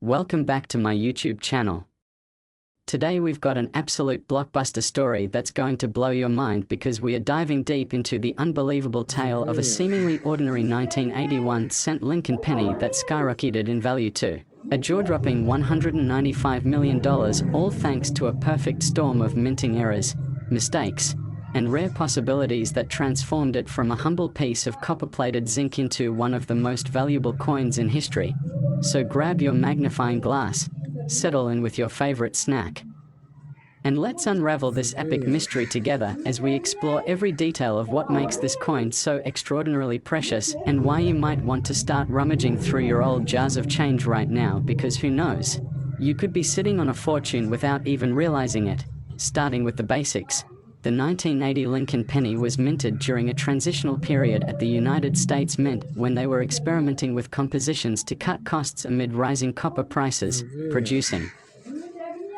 Welcome back to my YouTube channel. Today we've got an absolute blockbuster story that's going to blow your mind because we are diving deep into the unbelievable tale of a seemingly ordinary 1981 cent Lincoln penny that skyrocketed in value to a jaw-dropping $195 million, all thanks to a perfect storm of minting errors, mistakes, and rare possibilities that transformed it from a humble piece of copper-plated zinc into one of the most valuable coins in history. So grab your magnifying glass, settle in with your favorite snack, and let's unravel this epic mystery together as we explore every detail of what makes this coin so extraordinarily precious and why you might want to start rummaging through your old jars of change right now, because who knows, you could be sitting on a fortune without even realizing it. Starting with the basics. The 1980 Lincoln penny was minted during a transitional period at the United States Mint when they were experimenting with compositions to cut costs amid rising copper prices, producing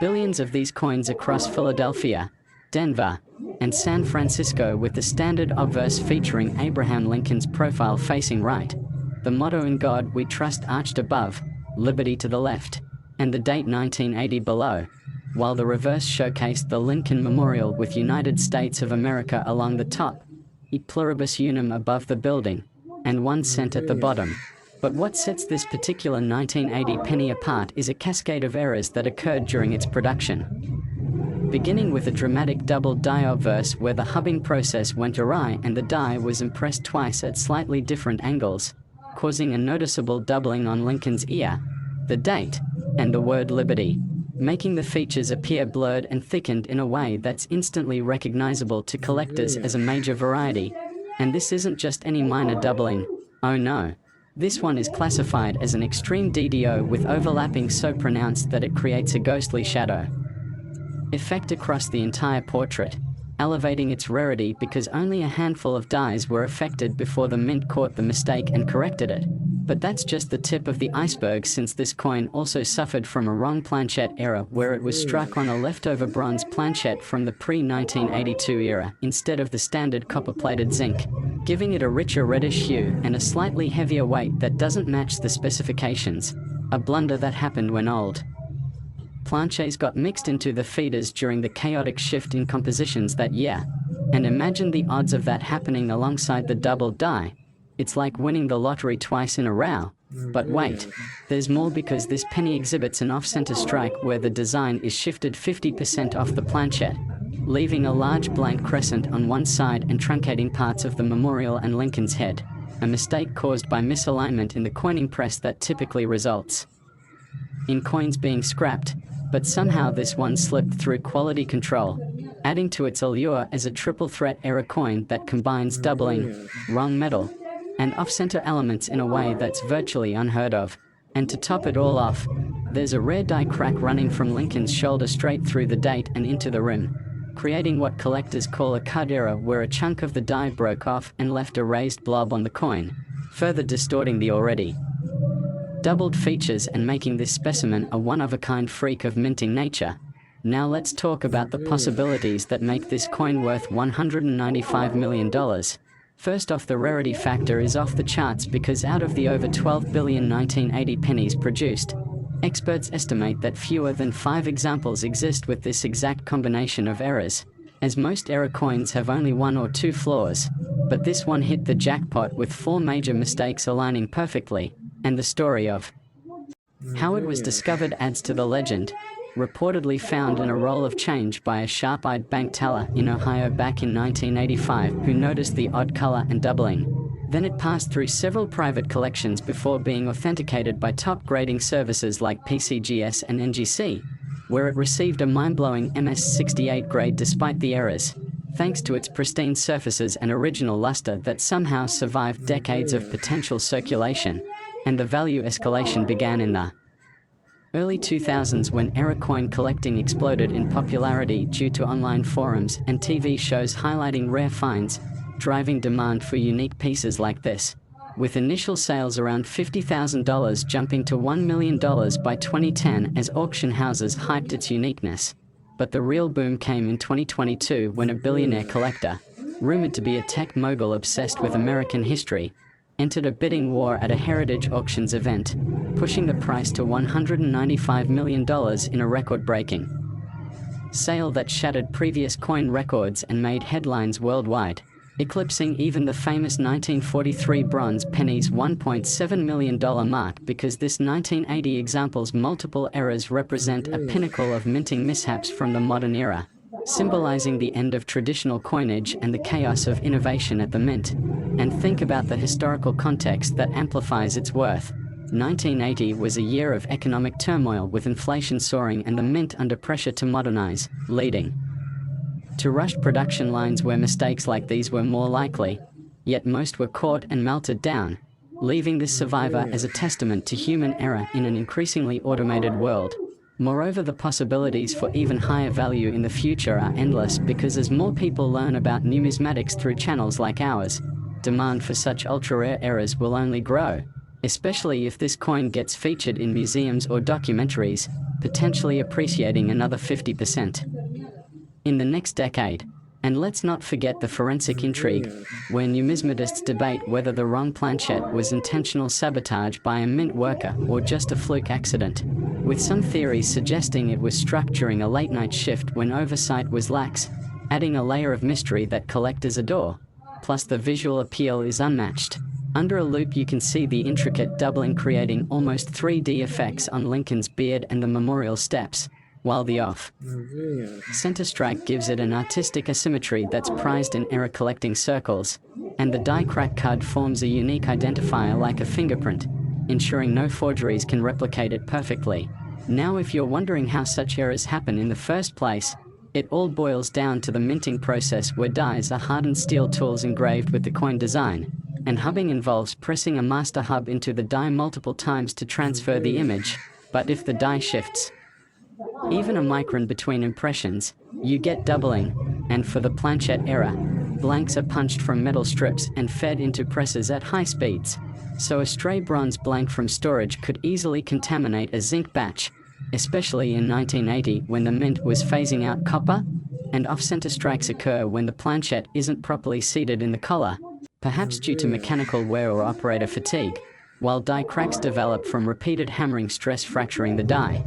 billions of these coins across Philadelphia, Denver, and San Francisco, with the standard obverse featuring Abraham Lincoln's profile facing right, the motto "In God We Trust" arched above, liberty to the left, and the date 1980 below, while the reverse showcased the Lincoln Memorial with United States of America along the top, e pluribus unum above the building, and 1 cent at the bottom. But what sets this particular 1980 penny apart is a cascade of errors that occurred during its production. Beginning with a dramatic double die obverse where the hubbing process went awry and the die was impressed twice at slightly different angles, causing a noticeable doubling on Lincoln's ear, the date, and the word liberty, making the features appear blurred and thickened in a way that's instantly recognizable to collectors as a major variety. And this isn't just any minor doubling, oh no. This one is classified as an extreme DDO with overlapping so pronounced that it creates a ghostly shadow effect across the entire portrait, elevating its rarity because only a handful of dies were affected before the mint caught the mistake and corrected it. But that's just the tip of the iceberg, since this coin also suffered from a wrong planchette error where it was struck on a leftover bronze planchette from the pre-1982 era instead of the standard copper-plated zinc, giving it a richer reddish hue and a slightly heavier weight that doesn't match the specifications, a blunder that happened when old planchets got mixed into the feeders during the chaotic shift in compositions that year. And imagine the odds of that happening alongside the double die. It's like winning the lottery twice in a row. But wait, there's more, because this penny exhibits an off-center strike where the design is shifted 50% off the planchette, leaving a large blank crescent on one side and truncating parts of the memorial and Lincoln's head, a mistake caused by misalignment in the coining press that typically results in coins being scrapped, but somehow this one slipped through quality control, adding to its allure as a triple threat error coin that combines doubling, wrong metal, and off-center elements in a way that's virtually unheard of. And to top it all off, there's a rare die crack running from Lincoln's shoulder straight through the date and into the rim, creating what collectors call a cud error, where a chunk of the die broke off and left a raised blob on the coin, further distorting the already doubled features and making this specimen a one-of-a-kind freak of minting nature. Now let's talk about the possibilities that make this coin worth $195 million. First off, the rarity factor is off the charts, because out of the over 12 billion 1980 pennies produced, experts estimate that fewer than 5 examples exist with this exact combination of errors, as most error coins have only 1 or 2 flaws. But this one hit the jackpot with 4 major mistakes aligning perfectly, and the story of how it was discovered adds to the legend. Reportedly found in a roll of change by a sharp-eyed bank teller in Ohio back in 1985 who noticed the odd color and doubling. Then it passed through several private collections before being authenticated by top grading services like PCGS and NGC, where it received a mind-blowing MS-68 grade despite the errors, thanks to its pristine surfaces and original luster that somehow survived decades of potential circulation. And the value escalation began in the early 2000s when error coin collecting exploded in popularity due to online forums and TV shows highlighting rare finds, driving demand for unique pieces like this, with initial sales around $50,000 jumping to $1 million by 2010 as auction houses hyped its uniqueness. But the real boom came in 2022 when a billionaire collector, rumored to be a tech mogul obsessed with American history, entered a bidding war at a Heritage Auctions event, pushing the price to $195 million in a record-breaking sale that shattered previous coin records and made headlines worldwide, eclipsing even the famous 1943 bronze penny's $1.7 million mark, because this 1980 example's multiple errors represent a pinnacle of minting mishaps from the modern era, symbolizing the end of traditional coinage and the chaos of innovation at the mint. And think about the historical context that amplifies its worth. 1980 was a year of economic turmoil, with inflation soaring and the mint under pressure to modernize, leading to rushed production lines where mistakes like these were more likely. Yet most were caught and melted down, leaving this survivor as a testament to human error in an increasingly automated world. Moreover, the possibilities for even higher value in the future are endless, because as more people learn about numismatics through channels like ours, demand for such ultra-rare errors will only grow, especially if this coin gets featured in museums or documentaries, potentially appreciating another 50% in the next decade. And let's not forget the forensic intrigue, where numismatists debate whether the wrong planchette was intentional sabotage by a mint worker or just a fluke accident, with some theories suggesting it was struck during a late-night shift when oversight was lax, adding a layer of mystery that collectors adore. Plus, the visual appeal is unmatched. Under a loop you can see the intricate doubling, creating almost 3D effects on Lincoln's beard and the memorial steps, while the off-center strike gives it an artistic asymmetry that's prized in error collecting circles, and the die crack card forms a unique identifier like a fingerprint, ensuring no forgeries can replicate it perfectly. Now, if you're wondering how such errors happen in the first place, it all boils down to the minting process, where dies are hardened steel tools engraved with the coin design, and hubbing involves pressing a master hub into the die multiple times to transfer the image. But if the die shifts even a micron between impressions, you get doubling, and for the planchette error, blanks are punched from metal strips and fed into presses at high speeds. So a stray bronze blank from storage could easily contaminate a zinc batch, especially in 1980 when the mint was phasing out copper. And off-center strikes occur when the planchette isn't properly seated in the collar, perhaps due to mechanical wear or operator fatigue, while die cracks develop from repeated hammering stress, fracturing the die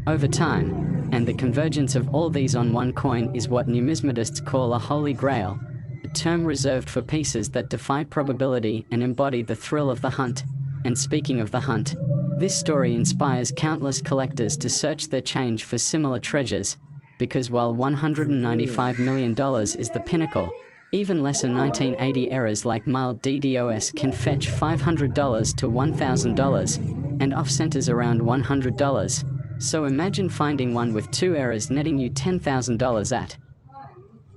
over time. And the convergence of all these on one coin is what numismatists call a holy grail, a term reserved for pieces that defy probability and embody the thrill of the hunt. And speaking of the hunt, this story inspires countless collectors to search their change for similar treasures, because while $195 million is the pinnacle, even lesser 1980 errors like mild DDoS can fetch $500 to $1,000, and off-centers around $100. So imagine finding one with 2 errors netting you $10,000 at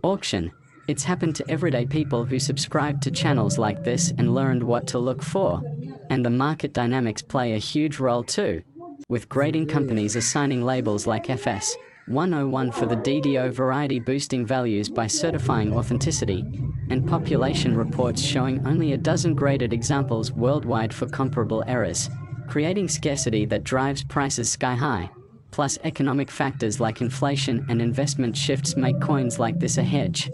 auction. It's happened to everyday people who subscribe to channels like this and learned what to look for. And the market dynamics play a huge role too, with grading companies assigning labels like FS 101 for the DDO variety, boosting values by certifying authenticity, and population reports showing only a dozen graded examples worldwide for comparable errors, creating scarcity that drives prices sky high. Plus, economic factors like inflation and investment shifts make coins like this a hedge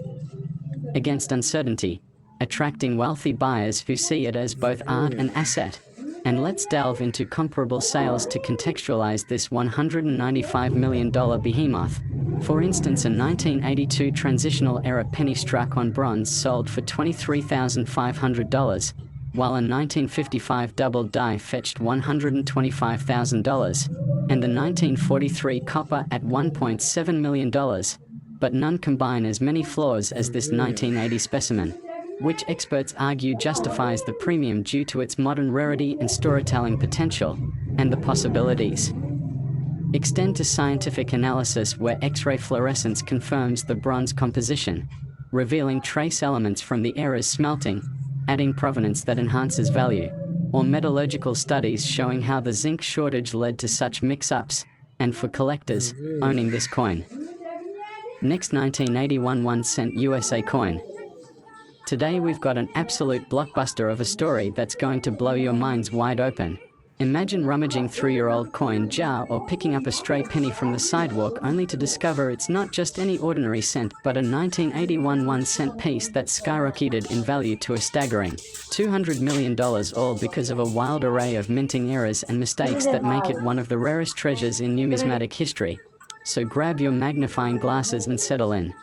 against uncertainty, attracting wealthy buyers who see it as both art and asset. And let's delve into comparable sales to contextualize this $195 million behemoth. For instance, a 1982 transitional era penny struck on bronze sold for $23,500, while a 1955 double die fetched $125,000, and the 1943 copper at $1.7 million. But none combine as many flaws as this 1980 specimen, which experts argue justifies the premium due to its modern rarity and storytelling potential. And the possibilities extend to scientific analysis, where X-ray fluorescence confirms the bronze composition, revealing trace elements from the era's smelting, adding provenance that enhances value, or metallurgical studies showing how the zinc shortage led to such mix-ups. And for collectors, owning this coin. Next, 1981 1-cent USA coin. Today we've got an absolute blockbuster of a story that's going to blow your minds wide open. Imagine rummaging through your old coin jar or picking up a stray penny from the sidewalk only to discover it's not just any ordinary cent but a 1981 1-cent piece that skyrocketed in value to a staggering $200 million, all because of a wild array of minting errors and mistakes that make it one of the rarest treasures in numismatic history. So grab your magnifying glasses and settle in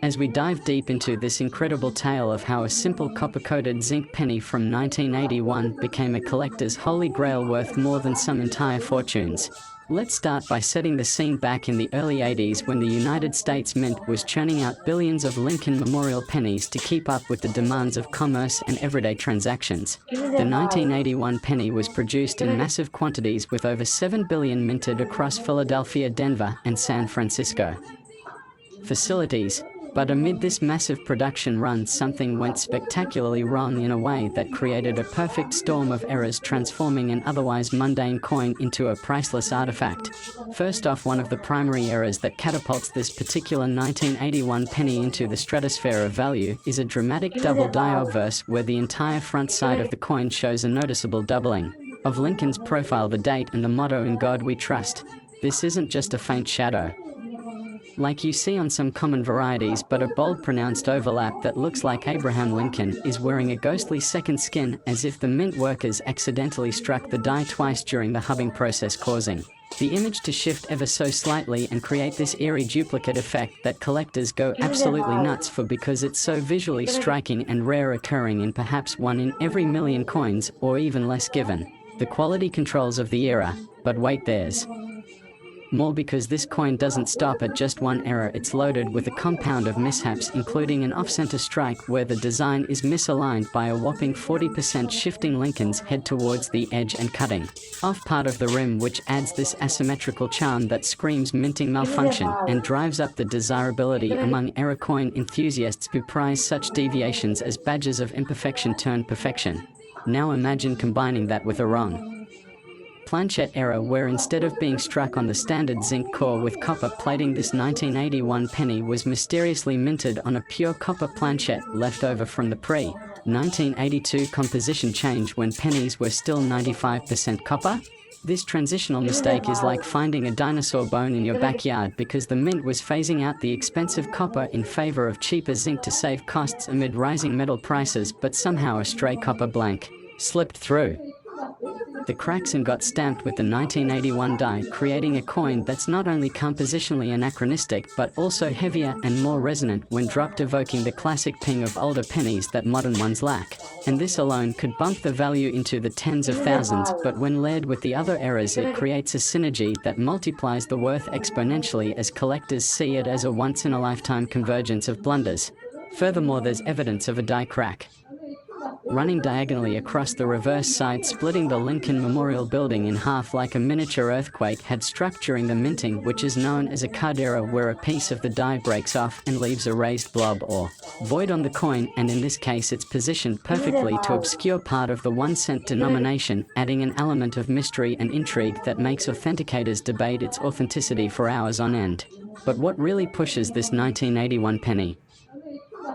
as we dive deep into this incredible tale of how a simple copper-coated zinc penny from 1981 became a collector's holy grail worth more than some entire fortunes. Let's start by setting the scene back in the early 80s when the United States Mint was churning out billions of Lincoln Memorial pennies to keep up with the demands of commerce and everyday transactions. The 1981 penny was produced in massive quantities with over 7 billion minted across Philadelphia, Denver, and San Francisco facilities. But amid this massive production run, something went spectacularly wrong in a way that created a perfect storm of errors, transforming an otherwise mundane coin into a priceless artifact. First off, one of the primary errors that catapults this particular 1981 penny into the stratosphere of value is a dramatic double die obverse where the entire front side of the coin shows a noticeable doubling of Lincoln's profile, the date, and the motto "In God We Trust." This isn't just a faint shadow like you see on some common varieties, but a bold, pronounced overlap that looks like Abraham Lincoln is wearing a ghostly second skin, as if the mint workers accidentally struck the die twice during the hubbing process, causing the image to shift ever so slightly and create this eerie duplicate effect that collectors go absolutely nuts for because it's so visually striking and rare, occurring in perhaps 1 in every million coins, or even less given the quality controls of the era. But wait, there's more, because this coin doesn't stop at just one error. It's loaded with a compound of mishaps, including an off-center strike where the design is misaligned by a whopping 40%, shifting Lincoln's head towards the edge and cutting off part of the rim, which adds this asymmetrical charm that screams minting malfunction and drives up the desirability among error coin enthusiasts who prize such deviations as badges of imperfection turned perfection. Now imagine combining that with a wrong planchette error where, instead of being struck on the standard zinc core with copper plating, this 1981 penny was mysteriously minted on a pure copper planchette left over from the pre-1982 composition change when pennies were still 95% copper. This transitional mistake is like finding a dinosaur bone in your backyard, because the mint was phasing out the expensive copper in favor of cheaper zinc to save costs amid rising metal prices, but somehow a stray copper blank slipped through the cracks and got stamped with the 1981 die, creating a coin that's not only compositionally anachronistic but also heavier and more resonant when dropped, evoking the classic ping of older pennies that modern ones lack. And this alone could bump the value into the tens of thousands, but when layered with the other errors, it creates a synergy that multiplies the worth exponentially, as collectors see it as a once-in-a-lifetime convergence of blunders. Furthermore, there's evidence of a die crack running diagonally across the reverse side, splitting the Lincoln Memorial building in half like a miniature earthquake had struck during the minting, which is known as a caldera, where a piece of the die breaks off and leaves a raised blob or void on the coin, and in this case it's positioned perfectly to obscure part of the 1-cent denomination, adding an element of mystery and intrigue that makes authenticators debate its authenticity for hours on end. But what really pushes this 1981 penny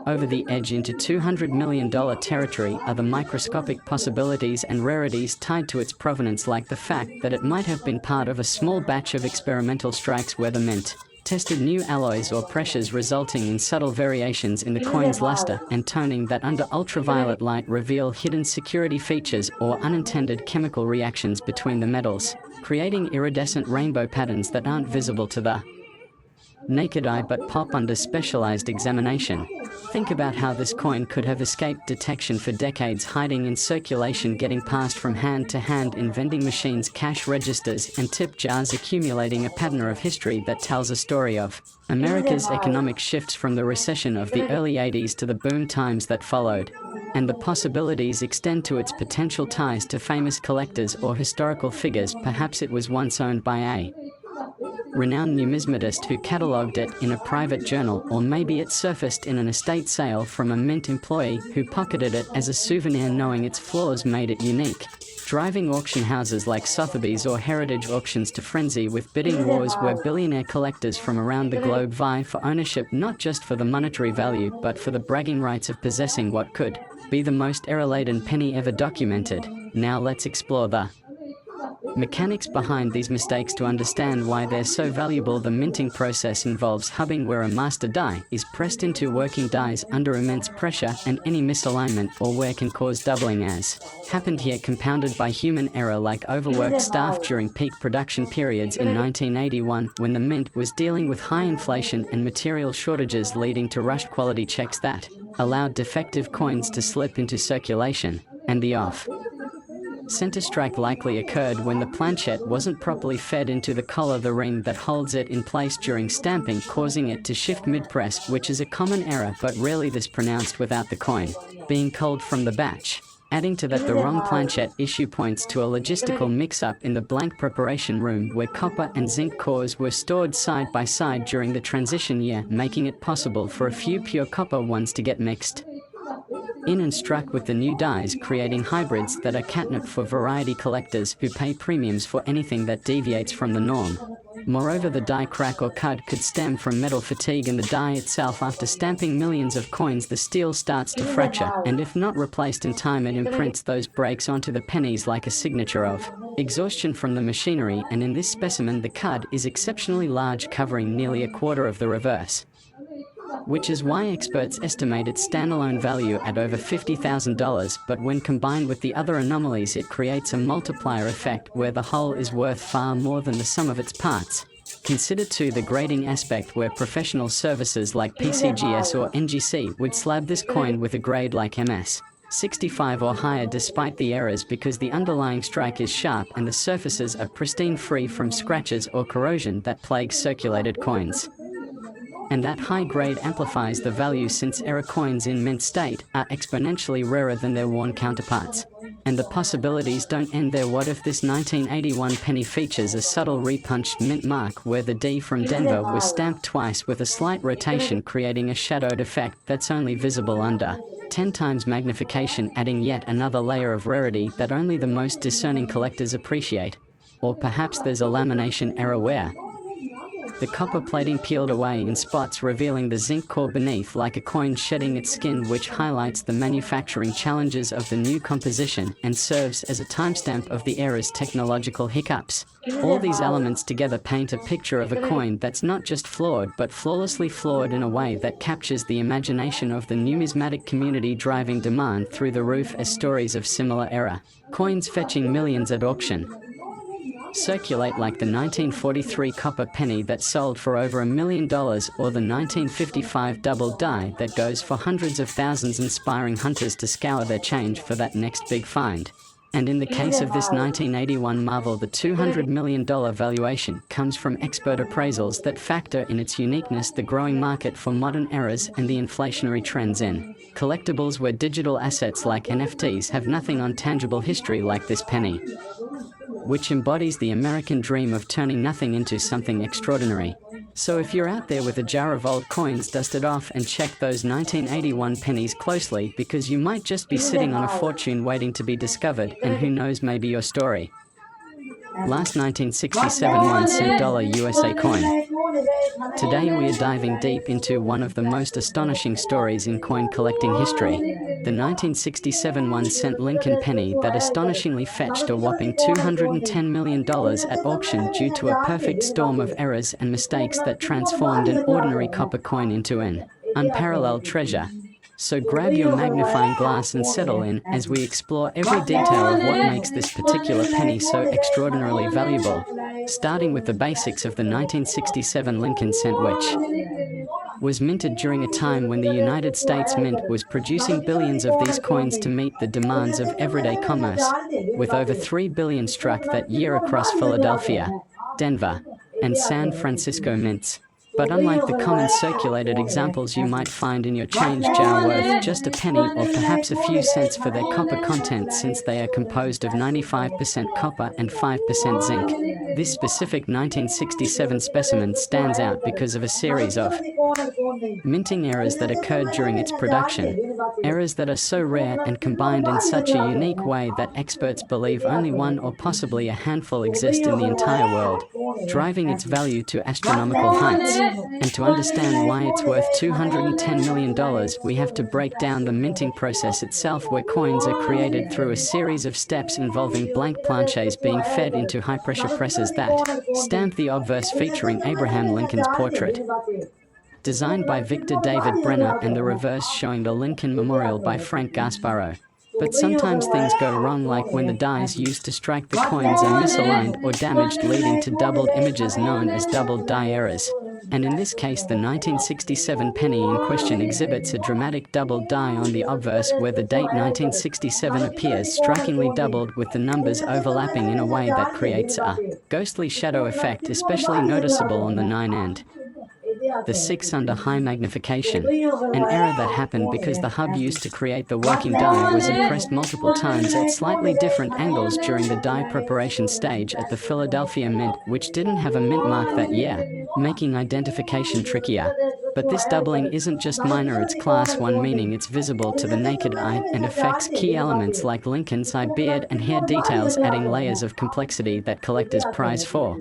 over the edge into $200 million territory are the microscopic possibilities and rarities tied to its provenance, like the fact that it might have been part of a small batch of experimental strikes where the mint tested new alloys or pressures, resulting in subtle variations in the coin's luster and toning that under ultraviolet light reveal hidden security features or unintended chemical reactions between the metals, creating iridescent rainbow patterns that aren't visible to the naked eye but pop under specialized examination. Think about how this coin could have escaped detection for decades, hiding in circulation, getting passed from hand to hand in vending machines, cash registers, and tip jars, accumulating a pattern of history that tells a story of America's economic shifts from the recession of the early 80s to the boom times that followed. And the possibilities extend to its potential ties to famous collectors or historical figures. Perhaps it was once owned by a renowned numismatist who catalogued it in a private journal, or maybe it surfaced in an estate sale from a mint employee who pocketed it as a souvenir, knowing its flaws made it unique, driving auction houses like Sotheby's or Heritage Auctions to frenzy with bidding wars where billionaire collectors from around the globe vie for ownership, not just for the monetary value but for the bragging rights of possessing what could be the most error-laden penny ever documented. Now let's explore the Mechanics behind these mistakes. To understand why they're so valuable, the minting process involves hubbing, where a master die is pressed into working dies under immense pressure, and any misalignment or wear can cause doubling, as happened here, compounded by human error like overworked staff during peak production periods in 1981, when the mint was dealing with high inflation and material shortages, leading to rushed quality checks that allowed defective coins to slip into circulation, and the off center strike likely occurred when the planchette wasn't properly fed into the collar, the ring that holds it in place during stamping, causing it to shift mid-press, which is a common error but rarely this pronounced without the coin being culled from the batch. Adding to that, the wrong planchette issue points to a logistical mix-up in the blank preparation room, where copper and zinc cores were stored side by side during the transition year, making it possible for a few pure copper ones to get mixed in and struck with the new dies, creating hybrids that are catnip for variety collectors who pay premiums for anything that deviates from the norm. Moreover, the die crack or cud could stem from metal fatigue in the die itself. After stamping millions of coins, the steel starts to fracture, and if not replaced in time, it imprints those breaks onto the pennies like a signature of exhaustion from the machinery, and in this specimen the cud is exceptionally large, covering nearly a quarter of the reverse, which is why experts estimate its standalone value at over $50,000, but when combined with the other anomalies, it creates a multiplier effect where the whole is worth far more than the sum of its parts. Consider too the grading aspect, where professional services like PCGS or NGC would slab this coin with a grade like MS 65 or higher despite the errors, because the underlying strike is sharp and the surfaces are pristine, free from scratches or corrosion that plagues circulated coins. And that high grade amplifies the value, since error coins in mint state are exponentially rarer than their worn counterparts. And the possibilities don't end there. What if this 1981 penny features a subtle repunched mint mark, where the D from Denver was stamped twice with a slight rotation, creating a shadowed effect that's only visible under 10 times magnification, adding yet another layer of rarity that only the most discerning collectors appreciate? Or perhaps there's a lamination error where the copper plating peeled away in spots, revealing the zinc core beneath like a coin shedding its skin, which highlights the manufacturing challenges of the new composition and serves as a timestamp of the era's technological hiccups. All these elements together paint a picture of a coin that's not just flawed, but flawlessly flawed in a way that captures the imagination of the numismatic community, driving demand through the roof as stories of similar era coins fetching millions at auction circulate, like the 1943 copper penny that sold for over $1 million, or the 1955 double die that goes for hundreds of thousands, inspiring hunters to scour their change for that next big find. And in the case of this 1981 marvel, the $200 million valuation comes from expert appraisals that factor in its uniqueness, the growing market for modern errors, and the inflationary trends in collectibles, where digital assets like NFTs have nothing on tangible history like this penny, which embodies the American dream of turning nothing into something extraordinary. So if you're out there with a jar of old coins, dust it off and check those 1981 pennies closely, because you might just be sitting on a fortune waiting to be discovered, and who knows, maybe your story. Last 1967 1-cent USA coin. Today we are diving deep into one of the most astonishing stories in coin collecting history. The 1967 1-cent Lincoln penny that astonishingly fetched a whopping $210 million at auction due to a perfect storm of errors and mistakes that transformed an ordinary copper coin into an unparalleled treasure. So grab your magnifying glass and settle in as we explore every detail of what makes this particular penny so extraordinarily valuable, starting with the basics of the 1967 Lincoln cent, which was minted during a time when the United States Mint was producing billions of these coins to meet the demands of everyday commerce, with over 3 billion struck that year across Philadelphia, Denver, and San Francisco mints. But unlike the common circulated examples you might find in your change jar worth just a penny or perhaps a few cents for their copper content, since they are composed of 95% copper and 5% zinc, this specific 1967 specimen stands out because of a series of minting errors that occurred during its production, errors that are so rare and combined in such a unique way that experts believe only one or possibly a handful exist in the entire world. driving its value to astronomical heights. And to understand why it's worth $210 million, we have to break down the minting process itself, where coins are created through a series of steps involving blank planches being fed into high-pressure presses that stamp the obverse featuring Abraham Lincoln's portrait, designed by Victor David Brenner, and the reverse showing the Lincoln Memorial by Frank Gasparo. But sometimes things go wrong, like when the dies used to strike the coins are misaligned or damaged, leading to doubled images known as doubled die errors. And in this case, the 1967 penny in question exhibits a dramatic doubled die on the obverse, where the date 1967 appears strikingly doubled, with the numbers overlapping in a way that creates a ghostly shadow effect, especially noticeable on the 9 end. The 6 under high magnification, an error that happened because the hub used to create the working die was impressed multiple times at slightly different angles during the die preparation stage at the Philadelphia Mint, which didn't have a mint mark that year, making identification trickier. But this doubling isn't just minor, it's class 1, meaning it's visible to the naked eye and affects key elements like Lincoln's eye, beard, and hair details, adding layers of complexity that collectors prize for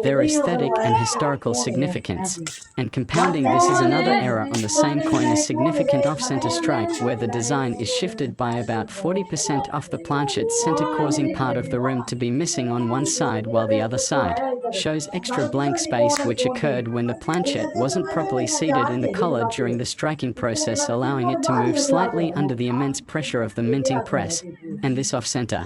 their aesthetic and historical significance. And compounding this is another error on the same coin, a significant off-center strike, where the design is shifted by about 40% off the planchet's center, causing part of the rim to be missing on one side, while the other side shows extra blank space, which occurred when the planchet wasn't properly seated in the collar during the striking process, allowing it to move slightly under the immense pressure of the minting press. And this off-center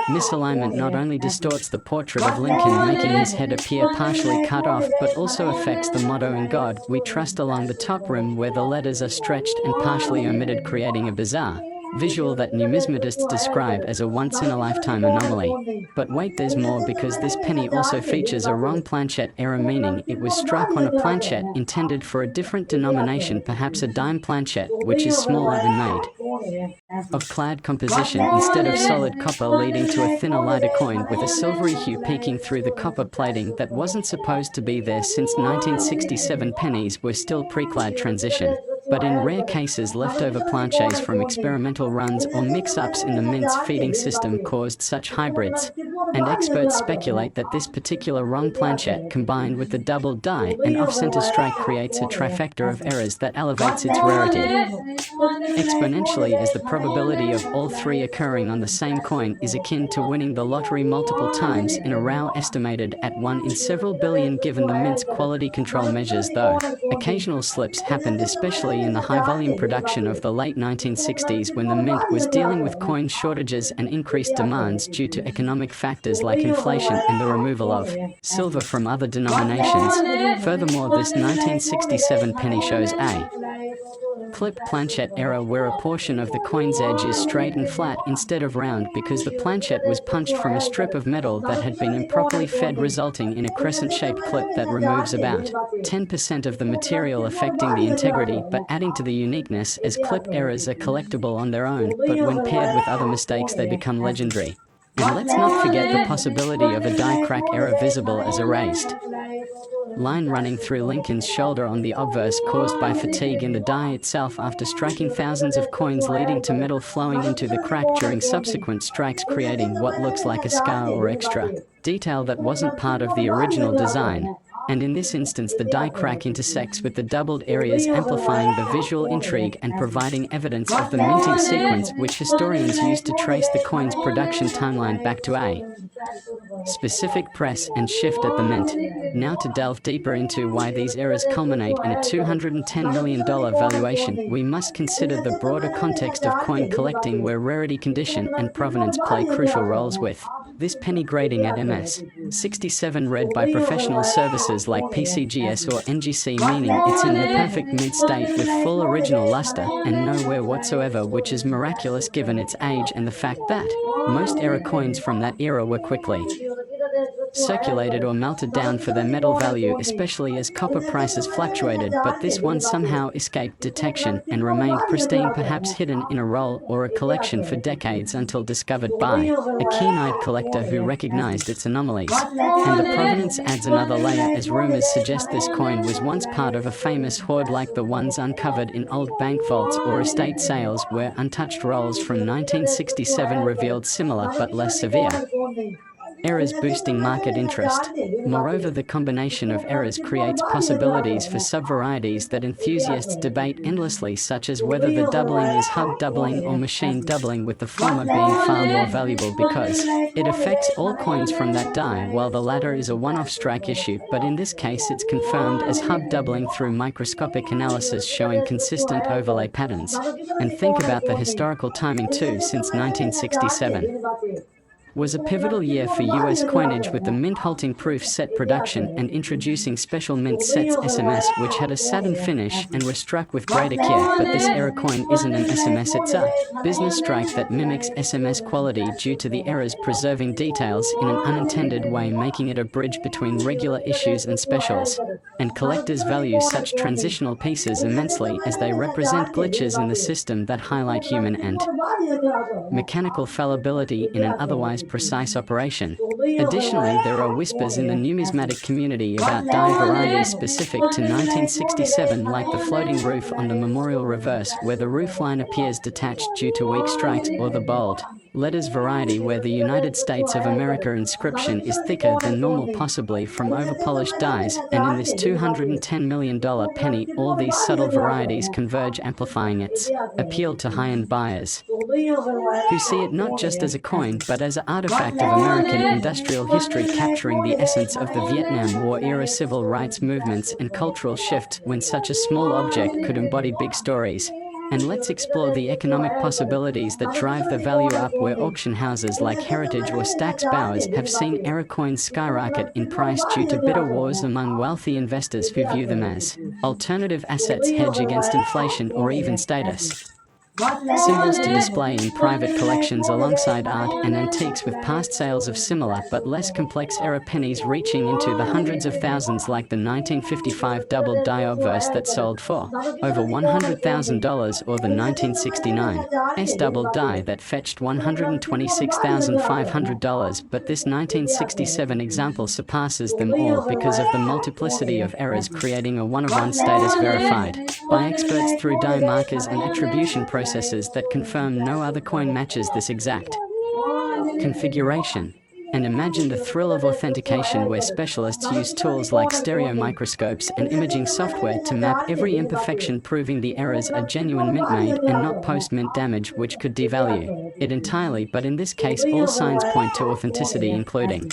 misalignment not only distorts the portrait of Lincoln, making his head appear partially cut off, but also affects the motto "In God We Trust" along the top rim, where the letters are stretched and partially omitted, creating a bizarre visual that numismatists describe as a once-in-a-lifetime anomaly. But wait, there's more, because this penny also features a wrong planchet error, meaning it was struck on a planchet intended for a different denomination, perhaps a dime planchet, which is smaller and made of clad composition instead of solid copper, leading to a thinner, lighter coin with a silvery hue peeking through the copper plating that wasn't supposed to be there, since 1967 pennies were still pre-clad transition. But in rare cases, leftover planches from experimental runs or mix-ups in the mint's feeding system caused such hybrids. And experts speculate that this particular wrong planchet, combined with the doubled die and off-center strike, creates a trifecta of errors that elevates its rarity exponentially, as the probability of all three occurring on the same coin is akin to winning the lottery multiple times in a row, estimated at 1 in several billion given the mint's quality control measures. Though occasional slips happened, especially in the high-volume production of the late 1960s, when the mint was dealing with coin shortages and increased demands due to economic factors like inflation and the removal of silver from other denominations. Furthermore, this 1967 penny shows a clipped planchet error, where a portion of the coin's edge is straight and flat instead of round, because the planchet was punched from a strip of metal that had been improperly fed, resulting in a crescent-shaped clip that removes about 10% of the material, affecting the integrity but adding to the uniqueness, as clip errors are collectible on their own, but when paired with other mistakes they become legendary. And let's not forget the possibility of a die crack error, visible as a raised line running through Lincoln's shoulder on the obverse, caused by fatigue in the die itself after striking thousands of coins, leading to metal flowing into the crack during subsequent strikes, creating what looks like a scar or extra detail that wasn't part of the original design. And in this instance, the die crack intersects with the doubled areas, amplifying the visual intrigue and providing evidence of the minting sequence, which historians use to trace the coin's production timeline back to a specific press and shift at the mint. Now, to delve deeper into why these errors culminate in a $210 million valuation, we must consider the broader context of coin collecting, where rarity, condition, and provenance play crucial roles, with this penny grading at MS 67 read by professional services like PCGS or NGC, meaning it's in the perfect mint state with full original luster and no wear whatsoever, which is miraculous given its age and the fact that most error coins from that era were quickly circulated or melted down for their metal value, especially as copper prices fluctuated, but this one somehow escaped detection and remained pristine, perhaps hidden in a roll or a collection for decades, until discovered by a keen-eyed collector who recognized its anomalies. And the provenance adds another layer, as rumors suggest this coin was once part of a famous hoard like the ones uncovered in old bank vaults or estate sales, where untouched rolls from 1967 revealed similar but less severe Errors boosting market interest. Moreover, the combination of errors creates possibilities for subvarieties that enthusiasts debate endlessly, such as whether the doubling is hub doubling or machine doubling, with the former being far more valuable because it affects all coins from that die, while the latter is a one-off strike issue, but in this case it's confirmed as hub doubling through microscopic analysis showing consistent overlay patterns. And think about the historical timing too, since 1967 was a pivotal year for US coinage, with the mint halting proof set production and introducing special mint sets SMS, which had a satin finish and were struck with greater care. But this error coin isn't an SMS, it's a business strike that mimics SMS quality due to the errors preserving details in an unintended way, making it a bridge between regular issues and specials. And collectors value such transitional pieces immensely, as they represent glitches in the system that highlight human and mechanical fallibility in an otherwise precise operation. Additionally, there are whispers in the numismatic community about die varieties specific to 1967, like the floating roof on the memorial reverse, where the roofline appears detached due to weak strikes, or the bold letters variety, where the United States of America inscription is thicker than normal, possibly from overpolished dies. And in this $210 million penny, all these subtle varieties converge, amplifying its appeal to high-end buyers who see it not just as a coin but as an artifact of American industrial history, capturing the essence of the Vietnam War-era civil rights movements and cultural shift, when such a small object could embody big stories. And let's explore the economic possibilities that drive the value up, where auction houses like Heritage or Stack's Bowers have seen error coins skyrocket in price due to bitter wars among wealthy investors who view them as alternative assets, hedge against inflation, or even status symbols to display in private collections alongside art and antiques, with past sales of similar but less complex error pennies reaching into the hundreds of thousands, like the 1955 double die obverse that sold for over $100,000, or the 1969 S double die that fetched $126,500. But this 1967 example surpasses them all because of the multiplicity of errors, creating a one-of-one status verified by experts through die markers and attribution processes that confirm no other coin matches this exact configuration. And imagine the thrill of authentication, where specialists use tools like stereo microscopes and imaging software to map every imperfection, proving the errors are genuine mint-made and not post-mint damage, which could devalue it entirely. But in this case, all signs point to authenticity, including